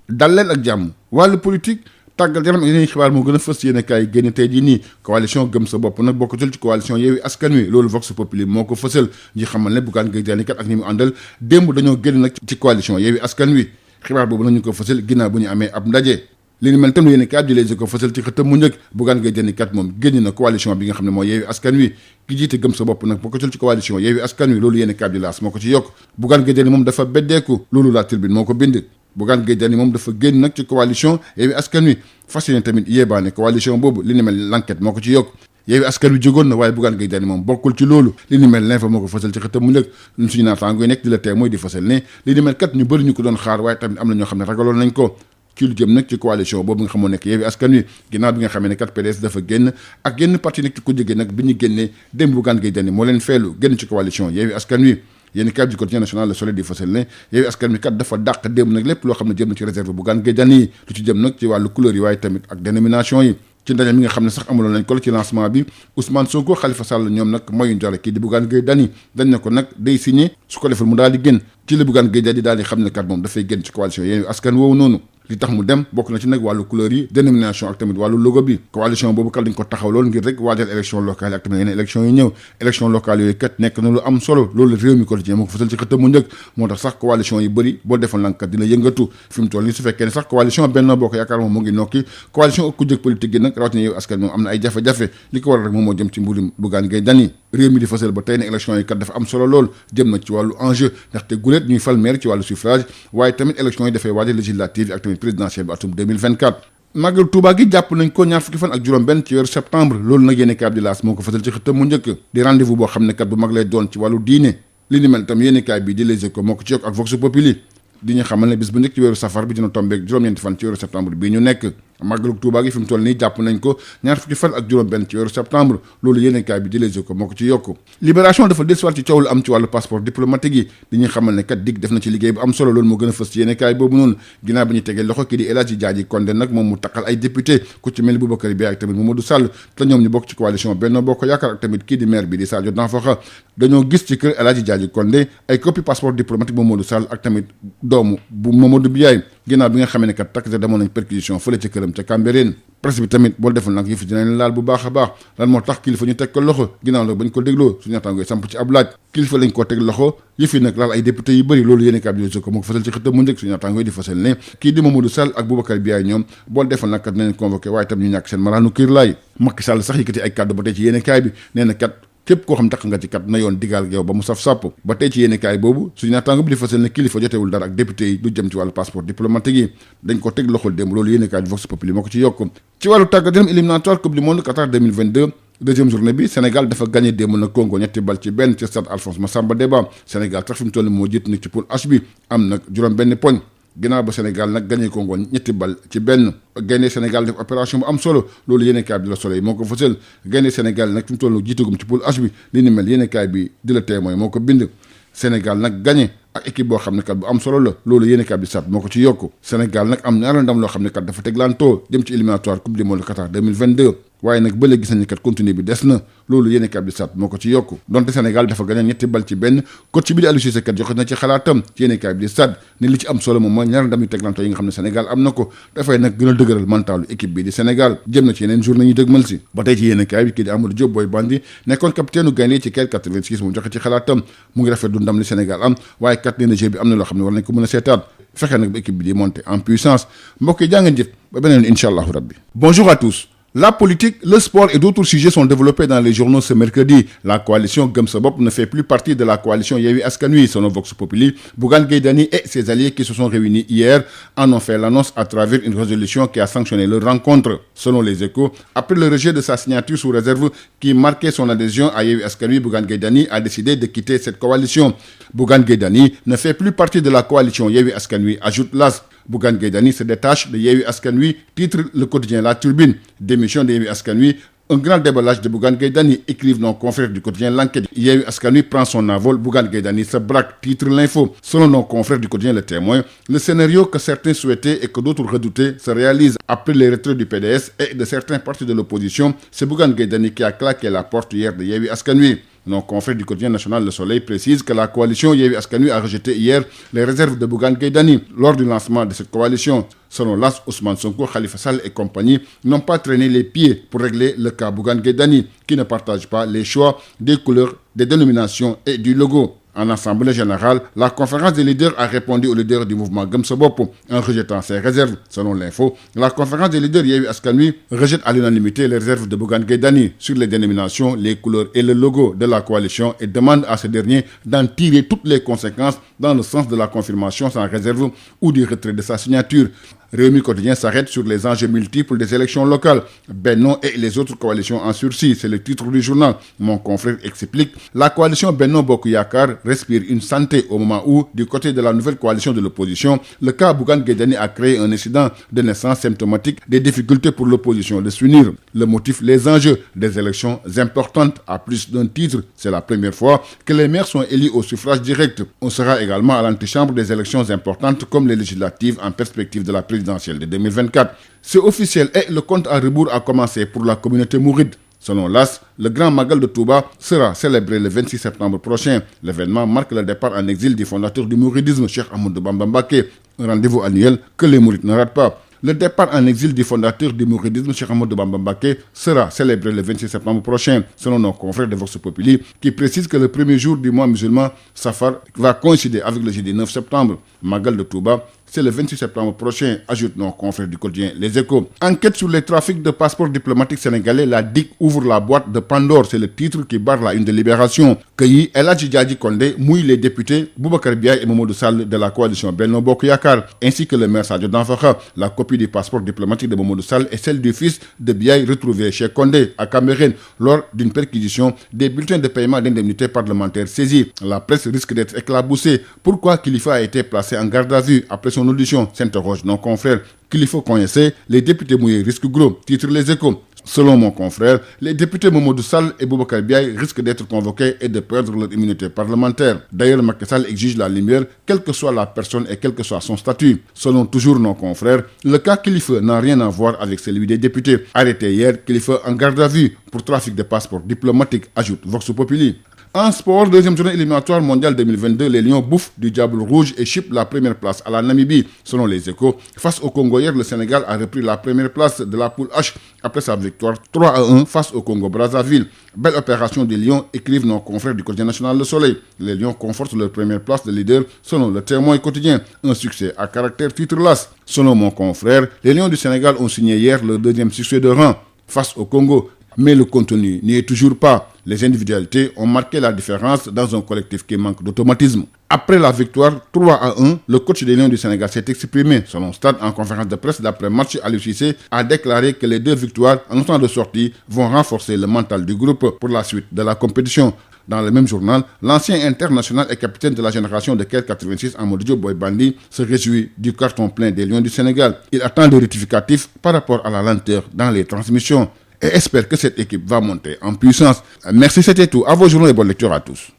dal leen ak jàmm wàllu politique tàggat yaram ak yeneen xibaar moo gën a fës yéen kaay génn tey jii nii coalition gëm sa bopp nag bokkatul ci coalition Yewwi Askan Wi loolu Vox Populi moo ko fësal ñi xamal ne Bougane Gueye Dany kat ak ñi mu àndal démb dañoo génn nag ci coalition Yewwi Askan Wi xibaar boobu nag ñu ko fësal ginnaaw bu ñu amee ab ndaje li ni mel tam yéen kaay di Les Échos fësal ci xëtam mu njëkk Bougane Gueye Dany kat moom génn na coalition bi nga xam ne mooy Yewwi Askan Wi ki jiite gëm sa bopp nag bokkatul ci coalition Yewwi Askan Wi loolu yéen kaay di L'As moo ko ci yokk Bougane Gueye Dany moom dafa beddeeku loolu La Tribune moo ko bind Bougane Gueye Dany moom dafa génn nag ci coalition Yewwi Askan Wi fas yéene tamit yéebaane coalition boobu li ni mel L'Enquête moo ko ci yokk Yewwi Askan Wi jógoon na waaye Bougane Gueye Dany moom bokkul ci loolu li ni mel L'Info moo ko fasal ci xëtam mu njëkk ñun suñu naataango yi nekk di la tee mooy di fasal ne li ni mel kat ñu bëri ñu ko doon xaar waaye tamit am na ñoo xam ne ragaloon nañ ko ci lu jëm nag ci coalition boobu nga xamoo nekk Yewwi Askan Wi ginnaaw bi nga xamee ne kat PDS dafa génn ak yenn parti nekk ci ko jógee nag bi ñu génnee dem Bougane Gueye Dany moo leen feelu génn ci coalition Yewwi Askan Wi yéen cadre du quotidien national Le Soleil di fasal ne Yewwi Askan Wi kat dafa dàq démb nag lépp loo xam ne jëm na ci réserve Bougane Gueye Dany yi lu ci jëm nag ci wàllu couleur yi waaye tamit ak dénomination yi ci ndaje mi nga xam ne sax amuloon nañ ko ci lancement bi Ousmane Sonko Khalifa Sall ñoom nag mayuñ dara kii di Bougane Gueye Dany dañ ne ko nag day signé su ko deful mu daal di génn ci la Bougane Gueye Dany daal di xam ne kat moom dafay génn ci coalition Yewwi Askan woowu noonu li tax mu dem bokk na ci nag wàllu couleur yi dénomination ak tamit wàllu logo bi coalition boobu kat dañ ko taxaw lool ngir rek waajal élection locale yi ak tamit yeneen élection yi ñëw élection locale yooyu kat nekk na lu am solo loolu réew mi quotidien moo ko fasal ci xëtam mu njëkk moo tax sax coalition yi bëri boo defoon lankat dina yëngatu fi mu toll nii su fekkee ne sax coalition Benno Bokk Yaakaar moom mu ngi nokki coalition ku jëg politique gi nag rawatina Yewwi Askan moom am na ay jafe-jafe li ko waral rek moom moo jëm ci mbirum Bougane Gueye Dany réew mi di fasal ba tey ne élection yi kat dafa am solo lool jëm na ci wàllu enjeu ndaxte guléet ñuy fal maire ci wàllu suffrage waaye tamit élection yi dafay waajal législative ak tamit présidentielle bi atum 2024 Magal Touba gi jàpp nañ ko ñaar fukki fan ak juróom benn ci weeru septembre loolu nag yéeni kaay bi di L'As moo ko fasal ci xëtam mu njëkk di rendez-vous boo xam ne kat bu mag lay doon ci wàllu diine li ni mel tam yéeni kaay bi di Les Échos moo ko ci yokk ak Vox Populi di ñu xamal ne bis bu njëkk ci weeru safar bi dina tombeek juróom-ñeenti fan ci weeru septembre bii ñu nekk màggalu Tuubaa gi fi mu toll nii jàpp nañ ko ñaar fukki fan ak juróom benn ci weeru septembre loolu yéenekaay bi di Les Échos moo ko ci yokku Libération dafa dellusiwaat ci coow lu am ci wàllu passeport diplomatique yi di ñu xamal ne kat dig def na ci liggéey bu am solo loolu moo gën a fës ci yéenekaay boobu noonu ginnaaw bi ñu tegee loxo kii di El Hadji Diadji Condé nag moom mu taqal ay député ku ci mel ni Boubacar Biaye ak tamit Mamadou Sall te ñoom ñu bokk ci coalition Benno Bokk Yaakaar ak tamit kii di maire bi di Sadio Danfokha dañoo gis ci kër El Hadji Diadji Condé ay copie passeport diplomatique Mamadou Sall ak tamit doomu bu Mamadou Biaye ginnaaw bi nga xamee ne kat takk sa demoon nañ perquisition fële ca këram ca Cambérène presse bi tamit boo deful nag yëf dinañ laal bu baax a baax lan moo tax kilifa ñu teg ko loxo ginnaaw nag bañ ko dégloo suñu naataangooy samp ci ab laaj kilifa lañ ko teg loxo yëf yi nag laal ay député yu bëri loolu yéeni kab ko moo ko fasal ci xëtam mu njëkk suñu naataangooy di fasal ne kii di Mamadou Sall ak Boubacar Biaye ñoom boo deful nag kat dinañ convoqué waaye tam ñu ñàkk seen maraanu kiir laay Macky Sall sax yëkkati ay kàddu ba tey ci yéeni kaay bi nee na kat képp koo xam tax nga ci kat na yoon digaal yow ba mu saf sàpp ba tey ci yéeni kaay boobu suñu naataango bi di fasal ne kilifa jotewul dara ak député yi du jëm ci wàllu passeport diplomatique yi dañ ko teg loxol démb loolu yéeni kaay bi Vox Populi moo ko ci yokk ci wàllu tàggat yaram éliminatoire coupe du monde Qatar 2022 deuxième journée bi Sénégal dafa gagné démb na Congo ñetti bal ci benn ci stade Alphonse Massamba Déba Sénégal sax fi mu toll moo jiitu nag ci poule H bi am nag juróom benn poñ ginnaaw ba Sénégal nag gagné Congo ñetti bal ci benn gaynde Sénégal def opération bu am solo loolu yéenekaay bi di la Soleil moo ko fësal gaynde Sénégal nag fi mu toll jiitagum ci poule H bi li ni mel yéenekaay bi di la Témoin moo ko bind Sénégal nag gagné ak équipe boo xam ne kat bu am solo la loolu yéenekaay bi sat moo ko ci yokku Sénégal nag am ñaari ndam loo xam ne kat dafa teglantoo jëm ci éliminatoire coupe du monde Qatar 2022 waaye nag ba léegi gis nañu kat continue bi des na loolu yéenekaay bi sat moo ko ci yokku donte Sénégal dafa gagné ñetti bal ci benn coach bi di Aliou Cissé kat joxe na ci xalaatam ci yéenekaay bi di sat ni li ci am solo moom mooy ñaari ndam yu teglantoo yi nga xam ne Sénégal am na ko dafay nag gën a dëgëral mentalu équipe bi di Sénégal jëm na ci yeneen journée ñu dëgmal si ba tey ci yéenekaay bi kii di Amadou Diop Boy Bandi nekkoon capitaine u gaynde ci KEL 86 moom joxe ci xalaatam mu ngi rafet du ndam li Sénégal am waaye kat nee na jeu bi am na loo xam ne war nañ ko mën a seetaat fexe nag ba équipe bi di monter en puissance mbokk yi jaa ngeen jëf ba beneen incha allahu rabbi. Bonjour à tous. La politique, le sport et d'autres sujets sont développés dans les journaux ce mercredi. La coalition Gëm Sa Bopp ne fait plus partie de la coalition Yewwi Askan Wi, selon Vox Populi. Bougane Gueye Dany et ses alliés qui se sont réunis hier en ont fait l'annonce à travers une résolution qui a sanctionné leur rencontre. Selon Les Échos, après le rejet de sa signature sous réserve qui marquait son adhésion à Yewwi Askan Wi, Bougane Gueye Dany a décidé de quitter cette coalition. Bougane Gueye Dany ne fait plus partie de la coalition Yewwi Askan Wi, ajoute L'As. Bougane Gueye Dany se détache de Yewwi Askan Wi, titre le quotidien La Tribune. Démission de Yewwi Askan Wi, un grand déballage de Bougane Gueye Dany, écrivent nos confrères du quotidien L'Enquête. Yewwi Askan Wi prend son envol, Bougane Gueye Dany se braque, titre L'Info. Selon nos confrères du quotidien Le Témoin, le scénario que certains souhaitaient et que d'autres redoutaient se réalise après les retraits du PDS et de certains partis de l'opposition. C'est Bougane Gueye Dany qui a claqué la porte hier de Yewwi Askan Wi. Nos confrères du quotidien national Le Soleil précisent que la coalition Yewwi Askan Wi a rejeté hier les réserves de Bougane Gueye Dany lors du lancement de cette coalition. Selon l'AS, Ousmane Sonko, Khalifa Sall et compagnie n'ont pas traîné les pieds pour régler le cas Bougane Gueye Dany, qui ne partage pas les choix des couleurs, des dénominations et du logo. En assemblée générale, la conférence des leaders a répondu aux leaders du mouvement Gëm Sa Bopp en rejetant ses réserves. Selon l'info, la conférence des leaders Yewwi Askan Wi rejette à l'unanimité les réserves de Bougane Gueye Dany sur les dénominations, les couleurs et le logo de la coalition et demande à ce dernier d'en tirer toutes les conséquences dans le sens de la confirmation sans réserve ou du retrait de sa signature. Rewmi Quotidien s'arrête sur les enjeux multiples des élections locales. Benno et les autres coalitions en sursis, c'est le titre du journal. Mon confrère explique, la coalition Benno Bokk Yakaar respire une santé au moment où, du côté de la nouvelle coalition de l'opposition, le cas Bougane Gueye Dany a créé un incident de naissance symptomatique des difficultés pour l'opposition de s'unir. Le motif, les enjeux des élections importantes à plus d'un titre. C'est la première fois que les maires sont élus au suffrage direct. On sera également à l'antichambre des élections importantes comme les législatives en perspective de la présidentielle de 2024. C'est officiel et le compte à rebours a commencé pour la communauté mouride. Selon l'AS, le Grand Magal de Touba sera célébré le 26 septembre prochain. L'événement marque le départ en exil du fondateur du mouridisme, Cheikh Ahmadou Bamba Mbacké. Un rendez-vous annuel que les mourides ne ratent pas. Le départ en exil du fondateur du mouridisme, Cheikh Ahmadou Bamba Mbacké, sera célébré le 26 septembre prochain, selon nos confrères de Vox Populi, qui précisent que le premier jour du mois musulman, Safar, va coïncider avec le jeudi 9 septembre. Magal de Touba, c'est le 26 septembre prochain, ajoute nos confrères du quotidien Les Échos. Enquête sur les trafics de passeports diplomatiques sénégalais, la DIC ouvre la boîte de Pandore, c'est le titre qui barre la une de Libération. Cueilli, El Hadji Diadji Condé mouille les députés Boubacar Biaye et Mamadou Sall de la coalition Benno Bokk Yakaar, ainsi que le maire Sadio Danfakha. La copie du passeport diplomatique de Mamadou Sall est celle du fils de Biaye retrouvé chez Condé, à Cameroun, lors d'une perquisition des bulletins de paiement d'indemnité parlementaire saisis. La presse risque d'être éclaboussée. Pourquoi Kilifeu a été placé en garde à vue après son audition, s'interroge nos confrères. Kilifeu coincé, les députés mouillés risquent gros, titre Les Échos. Selon mon confrère, les députés Mamadou Sall et Boubacar Biaye risquent d'être convoqués et de perdre leur immunité parlementaire. D'ailleurs, Macky Sall exige la lumière, quelle que soit la personne et quel que soit son statut. Selon toujours nos confrères, le cas Kilifeu n'a rien à voir avec celui des députés. Arrêté hier, Kilifeu en garde à vue pour trafic de passeports diplomatiques, ajoute Vox Populi. En sport, deuxième journée éliminatoire mondiale 2022, les Lions bouffent du Diable Rouge et chipent la première place à la Namibie. Selon Les Échos, face au Congo hier, le Sénégal a repris la première place de la poule H après sa victoire 3-1 face au Congo-Brazzaville. Belle opération des Lions, écrivent nos confrères du quotidien national Le Soleil. Les Lions confortent leur première place de leader selon le Témoin quotidien. Un succès à caractère titre las. Selon mon confrère, les Lions du Sénégal ont signé hier leur deuxième succès de rang face au Congo. Mais le contenu n'y est toujours pas. Les individualités ont marqué la différence dans un collectif qui manque d'automatisme. Après la victoire 3-1, le coach des Lions du Sénégal s'est exprimé. Selon Stade, en conférence de presse d'après-match, Aliou Cissé a déclaré que les deux victoires en temps de sortie vont renforcer le mental du groupe pour la suite de la compétition. Dans le même journal, l'ancien international et capitaine de la génération de Caire 86, Amadou Diop Boy Bandi, se réjouit du carton plein des Lions du Sénégal. Il attend des rectificatifs par rapport à la lenteur dans les transmissions et espère que cette équipe va monter en puissance. Merci, c'était tout. À vos journaux et bonne lecture à tous.